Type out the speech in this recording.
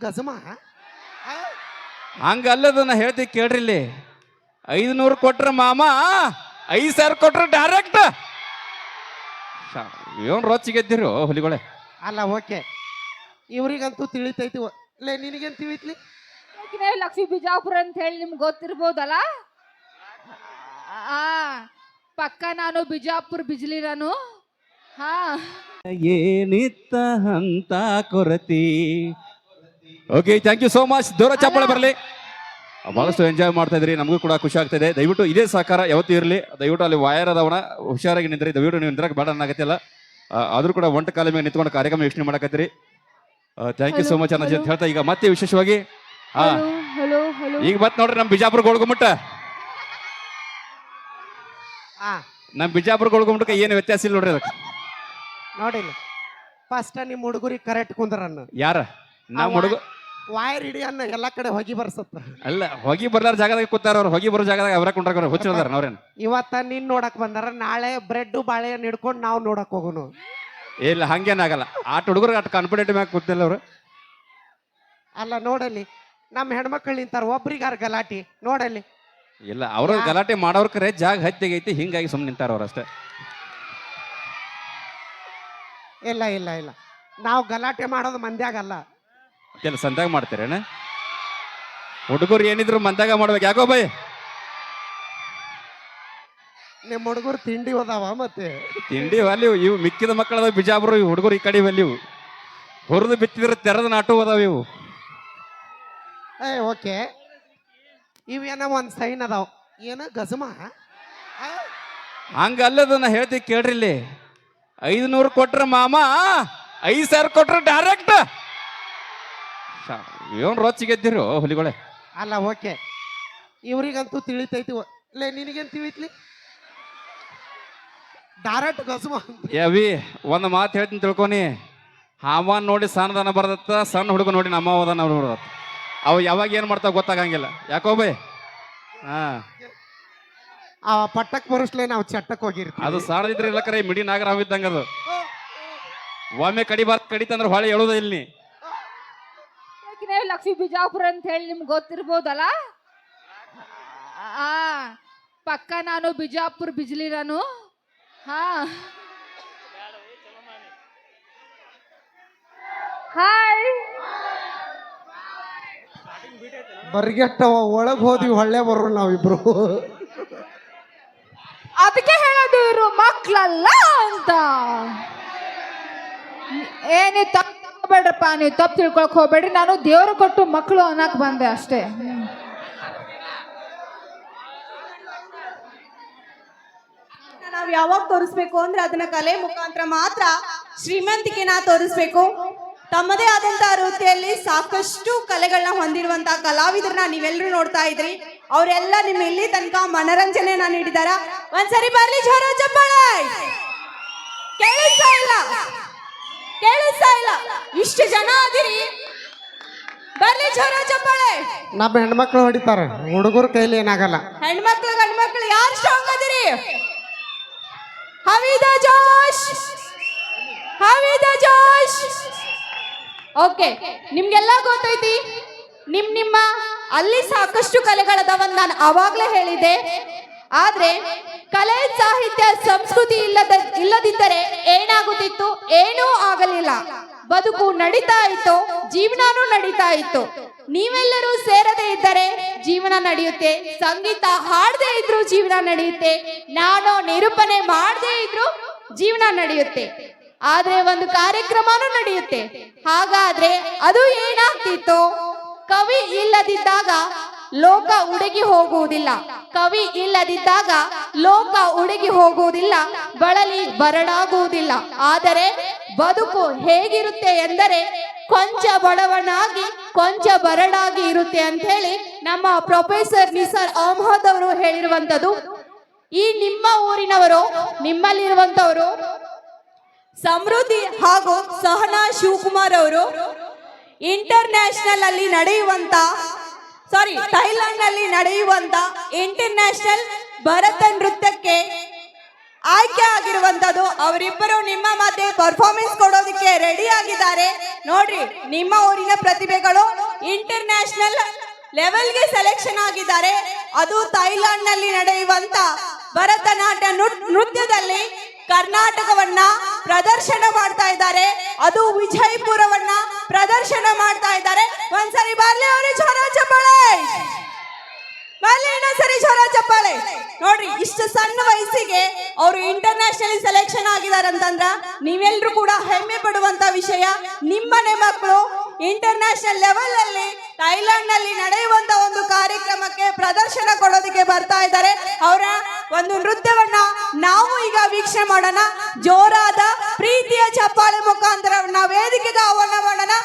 ಗಜಮ ಹಂಗಲ್ಲದನ್ನ ಹೇಳ್ತಿ ಕೇಳ್ರಿ ಇಲ್ಲಿ 500 ಕೊಟ್ರ ಮಾಮ 5,000 ಕೊಟ್ರ ಡೈರೆಕ್ಟ್ ಏನ್ ರೋಚಿಗೆದ್ದಿರು ಹುಲಿಗಳೇ. ಅಲ್ಲ ಓಕೆ ಇವ್ರಿಗಂತೂ ತಿಳಿತೈತಿ ಲೇ ನಿನಗೇನ್ ತಿಳಿತ್ಲಿ ಲಕ್ಷ್ಮೀ ಬಿಜಾಪುರ ಅಂತ ಹೇಳಿ ನಿಮ್ಗೆ ಗೊತ್ತಿರ್ಬೋದಲ್ಲ. ಆ ಪಕ್ಕ ನಾನು ಬಿಜಾಪುರ ಬಿಜ್ಲಿ ನಾನು. ಹಾ ಏನಿತ್ತ ಅಂತ ಕೊರತಿ. Okay thank you so much. ದೂರ ಚಪ್ಪಾಳೆ ಬರಲಿ. ಬಹಳಷ್ಟು ಎಂಜಾಯ್ ಮಾಡ್ತಾ ಇದ್ರಿ, ನಮಗೂ ಕೂಡ ಖುಷಿ ಆಗ್ತಿದೆ. ದಯವಿಟ್ಟು ಇದೇ ಸಹಕಾರ ಯಾವತ್ತೂ ಇರಲಿ. ದಯವಿಟ್ಟು ಅಲ್ಲಿ ವಾಯರ್ ಅದವನ ಹುಷಾರಾಗಿ ನಿಂತ್ರಿ. ದಯವಿಟ್ಟು ನೀವು ನಿಂದ್ರಕ್ಕೆ ಬೇಡ ಅನ್ನಕತ್ತಿಲ್ಲ. ಆದ್ರೂ ಕೂಡ ಒಂಟ ಕಾಲ ಮೇಲೆ ನಿಂತ್ಕೊಂಡು ಕಾರ್ಯಕ್ರಮ ಯೋಚನೆ ಮಾಡಕತ್ತೀರಿ. ಥ್ಯಾಂಕ್ ಯು ಸೋ ಮಚ್ ಅನ್ನ ಅಂತ ಹೇಳ್ತಾ ಈಗ ಮತ್ತೆ ವಿಶೇಷವಾಗಿ ಈಗ ಮತ್ತೆ ನೋಡ್ರಿ ನಮ್ಮ ಬಿಜಾಪುರ ಗೋಳ್ಗುಮಟ್ಟ ನಮ್ಮ ಬಿಜಾಪುರ ಗೋಳ್ಗುಮಟ್ಟಕ್ಕೆ ಏನು ವ್ಯತ್ಯಾಸ ಇಲ್ಲ ನೋಡ್ರಿ. ಅದಕ್ಕೆ ನೋಡಿಲ್ಲ ಫಸ್ಟ್ ನಿಮ್ ಹುಡುಗರಿಗೆ ಕರೆಕ್ಟ್ ಕುಂದ್ರನ್ನ ಯಾರ ನಮ್ಮ ಹುಡುಗ ವಾಯರ್ ಹಿಡಿ ಅನ್ನ ಎಲ್ಲಾ ಕಡೆ ಹೊಗಿ ಬರ್ಸತ್ತ. ಅಲ್ಲ ಹೊಗಿ ಬರ್ಲಾರ ಜಾಗದಾಗ ಕೂತಾರ ಅವ್ರು. ಹೊಗಿ ಬರೋ ಜಾಗದಾಗ ಅವರ ಕುಂಡ್ರ ಹುಚ್ಚದಾರ ಅವ್ರೇನು. ಇವತ್ತ ನೀನ್ ನೋಡಕ್ ಬಂದಾರ, ನಾಳೆ ಬ್ರೆಡ್ ಬಾಳೆಹಣ್ಣು ಹಿಡ್ಕೊಂಡು ನಾವು ನೋಡಕ್ ಹೋಗೋನು. ಇಲ್ಲ ಹಂಗೇನಾಗಲ್ಲ. ಆಟ ಹುಡುಗರು ಅಟ್ ಕಾನ್ಫಿಡೆಂಟ್ ಮ್ಯಾಗ ಕೂತಿಲ್ಲ ಅವ್ರು. ಅಲ್ಲ ನೋಡಲ್ಲಿ ನಮ್ಮ ಹೆಣ್ಮಕ್ಳು ನಿಂತಾರ, ಒಬ್ರಿಗಾರ ಗಲಾಟಿ ನೋಡಲ್ಲಿ. ಇಲ್ಲ ಅವ್ರ ಗಲಾಟೆ ಮಾಡೋರ್ ಕರೆ ಜಾಗ ಹತ್ತಿಗೈತಿ, ಹಿಂಗಾಗಿ ಸುಮ್ಮನೆ ನಿಂತಾರ ಅವ್ರಷ್ಟೇ. ಇಲ್ಲ ಇಲ್ಲ ಇಲ್ಲ ನಾವು ಗಲಾಟೆ ಮಾಡೋದು ಮಂದ್ಯಾಗಲ್ಲ, ಕೆಲ ಸಂದಾಗ ಮಾಡ್ತೀರೇನ. ಹುಡುಗರು ಏನಿದ್ರು ಮಂದಾಗ ಮಾಡ್ಬೇಕು. ಯಾಕೋ ಬೈ ನಿಮ್ಮ ಹುಡುಗರು ತಿಂಡಿ ಹೋದಾವ ಮತ್ತೆ ತಿಂಡಿ ಅಲ್ಲಿ ಇವು ಮಿಕ್ಕಿದ ಮಕ್ಕಳದ ಬಿಜಾಪುರ ಹುಡುಗರು ಈ ಕಡೆ ಅಲ್ಲಿ ಇವು ಹೊರದು ಬಿತ್ತಿದ್ರೆ ತೆರೆದ ನಾಟು ಅದಾವ ಇವು. ಓಕೆ ಇವೇನೋ ಒಂದ್ ಸೈನ್ ಅದಾವ. ಏನ ಗಜಮ ಹಂಗಲ್ಲದನ್ನ ಹೇಳ್ತಿ ಕೇಳ್ರಿ ಇಲ್ಲಿ 500 ಕೊಟ್ರ ಮಾಮ 5,000 ಕೊಟ್ರ ಡೈರೆಕ್ಟ್ ಏನ್ ರೋಚಿಗೆದ್ದಿರು ಹುಲಿಗಳೇ. ಅಲ್ಲ ಓಕೆ ಇವ್ರಿಗಂತೂ ತಿಳಿತೈತಿ ಲೇ ನಿನಗೇನ್ ತಿಳಿತ್ಲಿ ಡೈರೆಕ್ಟ್ ಗಜಮ. ಅವಿ ಒಂದು ಮಾತು ಹೇಳ್ತೀನಿ ತಿಳ್ಕೊನಿ. ಹಾವಾನ್ ನೋಡಿ ಸಣ್ಣದನ ಬರ್ದತ್ತ, ಸಣ್ಣ ಹುಡುಗ ನೋಡಿ ನಮ್ಮ ಅವದನ ಬರ್ದತ್ತ. ಅವು ಯಾವಾಗ ಏನ್ ಮಾಡ್ತಾವ ಗೊತ್ತಾಗಂಗಿಲ್ಲ. ಯಾಕೋ ಬೈ ಆ ಪಟ್ಟಕ್ ಬರುಸ್ಲೇ ನಾವು ಚಟ್ಟಕ್ ಹೋಗಿರ್ತೀವಿ. ಅದು ಸಾಣದಿದ್ರೆ ಇಲ್ಲ ಕರೆ ಮಿಡಿ ನಾಗರಾವ್ ಇದ್ದಂಗ ಅದು. ಒಮ್ಮೆ ಕಡಿತಂದ್ರೆ ಹೊಳೆ ಹೇಳೋದ ಇಲ್ಲಿ. ಲಕ್ಷ್ಮೀ ಬಿಜಾಪುರ ಅಂತ ಹೇಳಿ ನಿಮ್ಗೆ ಗೊತ್ತಿರ್ಬೋದಲ್ಲ. ಆ ಪಕ್ಕ ನಾನು ಬಿಜಾಪುರ ಬಿಜ್ಲಿ ನಾನು. ಹಾ ಹಾಯ್ ಬರ್ಗೆಟ್ಟವ ಒಳಗ್ ಹೋದ್ವಿ ಹೊಳ್ಳೆ ಬರೋ ನಾವಿಬ್ರು. ಅದಕ್ಕೆ ಹೇಳೋದು ಇವರು ಮಕ್ಳಲ್ಲ ಅಂತ. ಏನೇ ತಪ್ಪಬೇಡ್ರಪ್ಪ, ನೀವು ತಪ್ಪು ತಿಳ್ಕೊಳಕ್ ಹೋಗ್ಬೇಡ್ರಿ. ನಾನು ದೇವ್ರ ಕೊಟ್ಟು ಮಕ್ಕಳು ಅನ್ನಕ್ ಬಂದೆ ಅಷ್ಟೇ. ನಾವ್ ಯಾವಾಗ ತೋರಿಸ್ಬೇಕು ಅಂದ್ರೆ ಅದನ್ನ ಕಲೆ ಮುಖಾಂತರ ಮಾತ್ರ ಶ್ರೀಮಂತಿಕೆನ ತೋರಿಸ್ಬೇಕು. ತಮ್ಮದೇ ಆದಂತಹ ವೃತ್ತಿಯಲ್ಲಿ ಸಾಕಷ್ಟು ಕಲೆಗಳನ್ನ ಹೊಂದಿರುವಂತಹ ಕಲಾವಿದರನ್ನ ನೀವೆಲ್ಲರೂ ನೋಡ್ತಾ ಇದ್ರಿ. ಅವರೆಲ್ಲ ನಿಮ್ಮ ಇಲ್ಲಿ ತನಕ ಮನರಂಜನೆಯನ್ನ ನೀಡಿದಾರ. ಒಂದ್ಸರಿ ಬರ್ಲಿ ಜೋರ ಚಪ್ಪಾಳೆ. ಕೇಳಿಸ್ತಾ ಇಲ್ಲ ಇಷ್ಟು ಜನ ಅದಿರಿ, ಬರ್ಲಿ ಜೋರ ಚಪ್ಪಾಳೆ. ನಮ್ಮ ಹೆಣ್ಮಕ್ಳು ಹೊಡಿತಾರ, ಹುಡುಗರ ಕೈಲಿ ಏನಾಗಲ್ಲ. ಹೆಣ್ಮಕ್ಳು ಗಂಡ್ಮಕ್ಳು ಯಾರು ಸ್ಟ್ರಾಂಗ್ ಅದಿರಿ? ಹವಿದ ಜೋಶ್. ಓಕೆ, ನಿಮ್ಗೆಲ್ಲ ಗೊತ್ತೈತಿ ನಿಮ್ಮ ಅಲ್ಲಿ ಸಾಕಷ್ಟು ಕಲೆಗಳದವಂತ ನಾನು ಆವಾಗ್ಲೇ ಹೇಳಿದೆ. ಆದ್ರೆ ಕಲೆ ಸಾಹಿತ್ಯ ಸಂಸ್ಕೃತಿ ಇಲ್ಲದಿದ್ದರೆ ಏನಾಗುತ್ತಿತ್ತು? ಏನೂ ಆಗಲಿಲ್ಲ. ಬದುಕು ನಡೀತಾ ಇತ್ತು, ಜೀವನನೂ ನಡೀತಾ ಇತ್ತು. ನೀವೆಲ್ಲರೂ ಸೇರದೇ ಇದ್ದರೆ ಜೀವನ ನಡೆಯುತ್ತೆ. ಸಂಗೀತ ಹಾಡದೇ ಇದ್ರು ಜೀವನ ನಡೆಯುತ್ತೆ. ನಾನು ನಿರೂಪಣೆ ಮಾಡದೇ ಇದ್ರು ಜೀವನ ನಡೆಯುತ್ತೆ. ಆದ್ರೆ ಒಂದು ಕಾರ್ಯಕ್ರಮನೂ ನಡೆಯುತ್ತೆ. ಹಾಗಾದ್ರೆ ಅದು ಏನಾಗ್ತಿತ್ತು? ಕವಿ ಇಲ್ಲದಿದ್ದಾಗ ಲೋಕ ಉಡುಗಿ ಹೋಗುವುದಿಲ್ಲ. ಕವಿ ಇಲ್ಲದಿದ್ದಾಗ ಲೋಕ ಉಡುಗಿ ಹೋಗುವುದಿಲ್ಲ, ಬಳಲಿ ಬರಡಾಗುವುದಿಲ್ಲ. ಆದರೆ ಬದುಕು ಹೇಗಿರುತ್ತೆ ಎಂದರೆ ಕೊಂಚ ಬಡವನಾಗಿ ಕೊಂಚ ಬರಡಾಗಿ ಇರುತ್ತೆ ಅಂತ ಹೇಳಿ ನಮ್ಮ ಪ್ರೊಫೆಸರ್ ನಿಸಾರ್ ಅಹಮದ್ ಅವರು ಹೇಳಿರುವಂತದ್ದು. ಈ ನಿಮ್ಮ ಊರಿನವರು, ನಿಮ್ಮಲ್ಲಿರುವಂತವರು ಸಮೃದ್ಧಿ ಹಾಗೂ ಸಹನಾ ಶಿವಕುಮಾರ್ ಅವರು ಇಂಟರ್ನ್ಯಾಷನಲ್ ಅಲ್ಲಿ ನಡೆಯುವಂತ ಥೈಲ್ಯಾಂಡ್ ನಲ್ಲಿ ನಡೆಯುವಂತ ಇಂಟರ್ನ್ಯಾಷನಲ್ ಭರತ ನೃತ್ಯಕ್ಕೆ ಆಯ್ಕೆ ಆಗಿರುವಂತದ್ದು. ಅವರಿಬ್ಬರು ನಿಮ್ಮ ಮಧ್ಯೆ ಪರ್ಫಾರ್ಮೆನ್ಸ್ ಕೊಡೋದಕ್ಕೆ ರೆಡಿ ಆಗಿದ್ದಾರೆ. ನೋಡ್ರಿ, ನಿಮ್ಮ ಊರಿನ ಪ್ರತಿಭೆಗಳು ಇಂಟರ್ನ್ಯಾಷನಲ್ ಲೆವೆಲ್ಗೆ ಸೆಲೆಕ್ಷನ್ ಆಗಿದ್ದಾರೆ. ಅದು ಥೈಲ್ಯಾಂಡ್ ನಲ್ಲಿ ನಡೆಯುವಂತ ಭರತನಾಟ್ಯ ನೃತ್ಯದಲ್ಲಿ ಕರ್ನಾಟಕವನ್ನ ಪ್ರದರ್ಶನ ಮಾಡ್ತಾ ಇದ್ದಾರೆ. ಅದು ವಿಜಯಪುರವನ್ನ ಪ್ರದರ್ಶನ ಮಾಡ್ತಾ ಇದ್ದಾರೆ. ಒಂದ್ಸರಿ ಬರ್ಲಿ ಅವ್ರಿ ಜೋರ ಚಪ್ಪಾಳೆ, ಬರ್ಲಿ ಇನ್ನೊಂದ್ಸರಿ ಜೋರ ಚಪ್ಪಾಳೆ. ನೋಡ್ರಿ, ಇಷ್ಟು ಸಣ್ಣ ವಯಸ್ಸಿಗೆ ಅವರು ಇಂಟರ್ನ್ಯಾಷನಲ್ ಸೆಲೆಕ್ಷನ್ ಆಗಿದ್ದಾರೆ ಅಂತಂದ್ರ ನೀವೆಲ್ಲರೂ ಕೂಡ ಹೆಮ್ಮೆ ಪಡುವಂತ ವಿಷಯ. ನಿಮ್ಮನೆ ಮಕ್ಕಳು ಇಂಟರ್ನ್ಯಾಷನಲ್ ಲೆವೆಲ್ ಅಲ್ಲಿ ಥೈಲ್ಯಾಂಡ್ ನಲ್ಲಿ ನಡೆಯುವಂತ ಒಂದು ಕಾರ್ಯಕ್ರಮಕ್ಕೆ ಪ್ರದರ್ಶನ ಕೊಡೋದಕ್ಕೆ ಬರ್ತಾ ಇದ್ದಾರೆ. ಅವರ ಒಂದು ನೃತ್ಯವನ್ನ ನಾವು ಈಗ ವೀಕ್ಷಣೆ ಮಾಡೋಣ. ಜೋರಾದ ಪ್ರೀತಿಯ ಚಪ್ಪಾಳೆ ಮುಖಾಂತರ ವೇದಿಕೆಗೆ ಆಹ್ವಾನ ಮಾಡೋಣ.